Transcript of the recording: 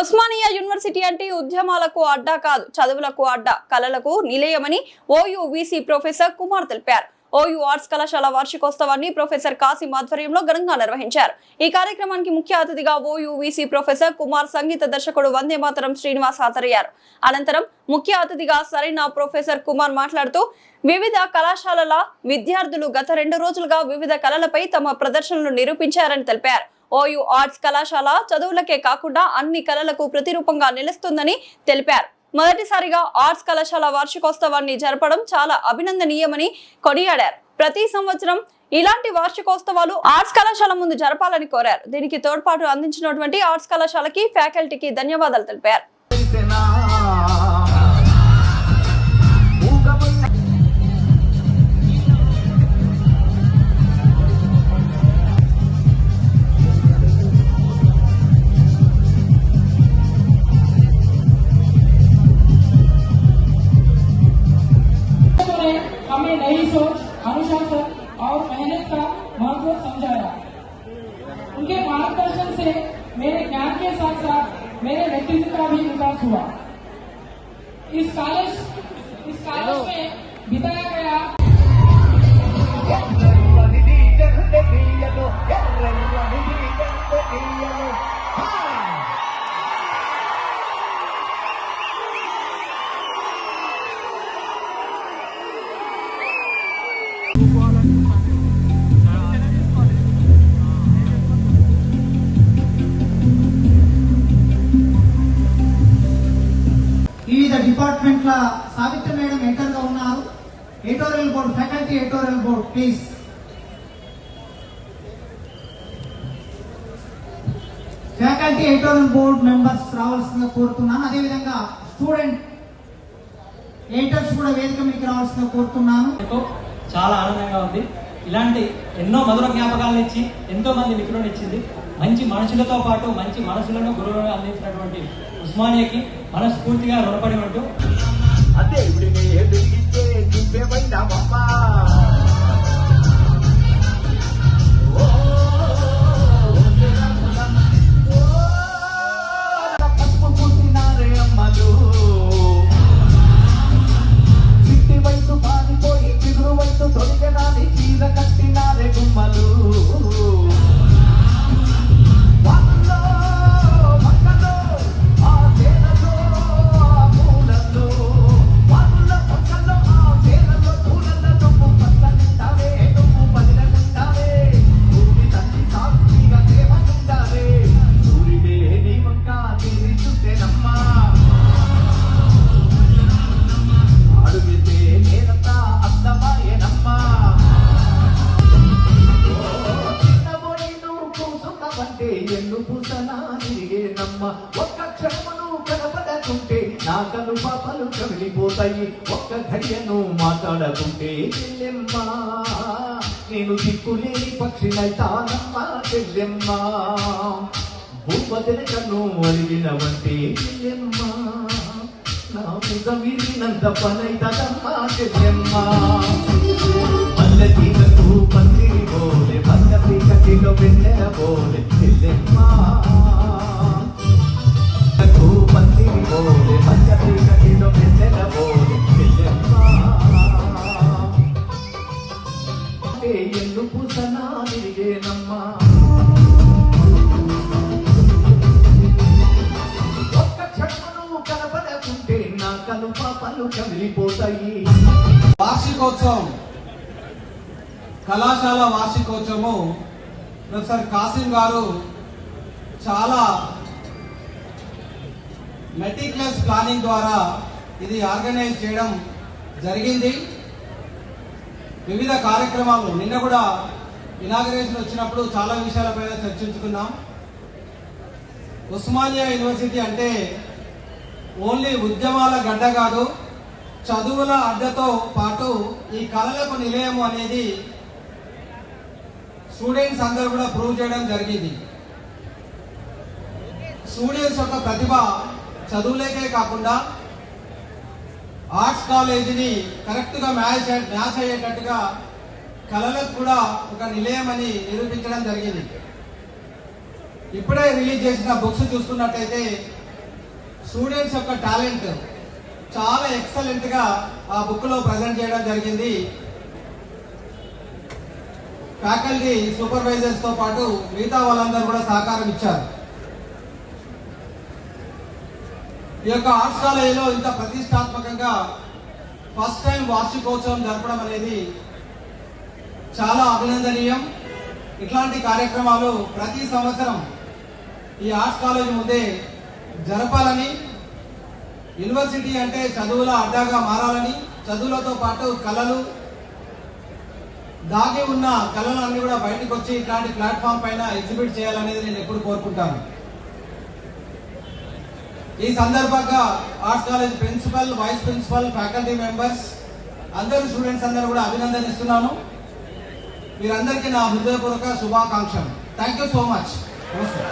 Osmania university అంటే ఉద్యమాలకు అడ్డా కాదు, చదువులకు అడ్డా, కళలకు నిలయమని ఓయూ వీసీ ప్రొఫెసర్ కుమార్ తెలిపారు. ఓయూ ఆర్ట్స్ కళాశాల వార్షికోత్సవాన్ని ప్రొఫెసర్ కాసిం ఆధ్వర్యంలో ఘనంగా నిర్వహించారు. ఈ కార్యక్రమానికి ముఖ్య అతిథిగా ఓయూ వీసీ ప్రొఫెసర్ కుమార్, సంగీత దర్శకుడు వందేమాతరం శ్రీనివాస్ హాజరయ్యారు. అనంతరం ముఖ్య అతిథిగా సరైన ప్రొఫెసర్ కుమార్ మాట్లాడుతూ వివిధ కళాశాలల విద్యార్థులు గత 2 రోజులుగా వివిధ కళలపై తమ ప్రదర్శనలు నిరూపించారని తెలిపారు. ఓయూ ఆర్ట్స్ కళాశాల చదువులకే కాకుండా అన్ని కళలకు ప్రతిరూపంగా నిలుస్తుందని తెలిపారు. మొదటిసారిగా ఆర్ట్స్ కళాశాల వార్షికోత్సవాన్ని జరపడం చాలా అభినందనీయమని కొనియాడారు. ప్రతి సంవత్సరం ఇలాంటి వార్షికోత్సవాలు ఆర్ట్స్ కళాశాల ముందు జరపాలని కోరారు. దీనికి తోడ్పాటు అందించినటువంటి ఆర్ట్స్ కళాశాలకి, ఫ్యాకల్టీకి ధన్యవాదాలు తెలిపారు. हमें नई सोच, अनुशासन और मेहनत का महत्व समझाया। उनके मार्गदर्शन से मेरे ज्ञान के साथ साथ मेरे व्यक्तित्व का भी विकास हुआ। इस कॉलेज में बिताया गया వివిధ డిపార్ట్మెంట్ల సావిత్రి మేడం ఎంటర్ గా ఉన్నారు. Editorial board, faculty editorial board please. Faculty editorial board members రావాల్సిందిగా కోరుతున్నాను. అదేవిధంగా స్టూడెంట్ ఎడిటర్స్ కూడా వేదిక మీకు రావాల్సిందిగా కోరుతున్నాను. చాలా ఆనందంగా ఉంది. ఇలాంటి ఎన్నో మధుర జ్ఞాపకాలను ఇచ్చి ఎంతో మంది మిత్రులను ఇచ్చింది. మంచి మనుషులతో పాటు మంచి మనసులను గురువులను అందించినటువంటి ఉస్మానియాకి మనస్ఫూర్తిగా రుణపడి ఉంటూ ఒక్క క్షణమును కనపడకుంటే నా కను పాపలు కమిలిపోతాయి. ఒక్క ఘడియను మాట్లాడకుంటే చెల్లెమ్మా నేను దిక్కులేని పక్షినైతానమ్మా చెల్లెమ్మా. భూపతిని కన్ను అరిగినవంటే చెల్లెమ్మా నా ముఖ విరిగినంత పనైతదమ్మా చెల్లెమ్మా. పల్లెటీలకు పందిరి పోలే, పల్లె కటిలో వెన్నెల పోలే చెల్లెమ్మా. పందిరి పోలే, పల్లె కటిలో వెన్నెల పోలే చెల్లెమ్మా. ఎల్లు పూసనా నిరిగేనమ్మా. ఒక్క క్షణమును కనపడకుంటే నా కను పాపలు కమిలిపోతాయి. వార్షికోత్సవం, కళాశాల వార్షికోత్సవము ప్రొఫెసర్ కాసిం గారు చాలా మెటిక్యులస్ ప్లానింగ్ ద్వారా ఇది ఆర్గనైజ్ చేయడం జరిగింది. వివిధ కార్యక్రమాలు, నిన్న కూడా ఇనాగరేషన్ వచ్చినప్పుడు చాలా విషయాలపైన చర్చించుకున్నాం. ఉస్మానియా యూనివర్సిటీ అంటే ఓన్లీ ఉద్యమాల గడ్డ కాదు, చదువుల అడ్డతో పాటు ఈ కళలకు నిలయము అనేది స్టూడెంట్స్ అందరూ కూడా ప్రూవ్ చేయడం జరిగింది. స్టూడెంట్స్ యొక్క ప్రతిభ చదువులేకే కాకుండా ఆర్ట్స్ కాలేజీని కరెక్ట్గా మ్యాచ్ అయ్యేటట్టుగా కళలకు కూడా ఒక నిలయమని నిరూపించడం జరిగింది. ఇప్పుడే రిలీజ్ చేసిన బుక్స్ చూసుకున్నట్టయితే స్టూడెంట్స్ యొక్క టాలెంట్ చాలా ఎక్సలెంట్గా ఆ బుక్లో ప్రజెంట్ చేయడం జరిగింది. ఫ్యాకల్టీ సూపర్వైజర్స్తో పాటు మిగతా వాళ్ళందరూ కూడా సహకారం ఇచ్చారు. ఈ యొక్క ఆర్ట్స్ కాలేజీలో ఇంత ప్రతిష్టాత్మకంగా ఫస్ట్ టైం వార్షికోత్సవం జరపడం అనేది చాలా అభినందనీయం. ఇట్లాంటి కార్యక్రమాలు ప్రతి సంవత్సరం ఈ ఆర్ట్స్ కాలేజ్ ముందే జరపాలని, యూనివర్సిటీ అంటే చదువుల అడ్డాగా మారాలని, చదువులతో పాటు కళలు, దాగి ఉన్న కళలన్నీ కూడా బయటకు వచ్చి ఇట్లాంటి ప్లాట్ఫామ్ పైన ఎగ్జిబిట్ చేయాలనేది నేను ఎప్పుడు కోరుకుంటాను. ఈ సందర్భంగా arts college principal, vice principal, faculty members అందరూ స్టూడెంట్స్ అందరూ కూడా అభినందనిస్తున్నాను. మీరందరికీ నా హృదయపూర్వక శుభాకాంక్షలు. Thank you so much. నమస్తే.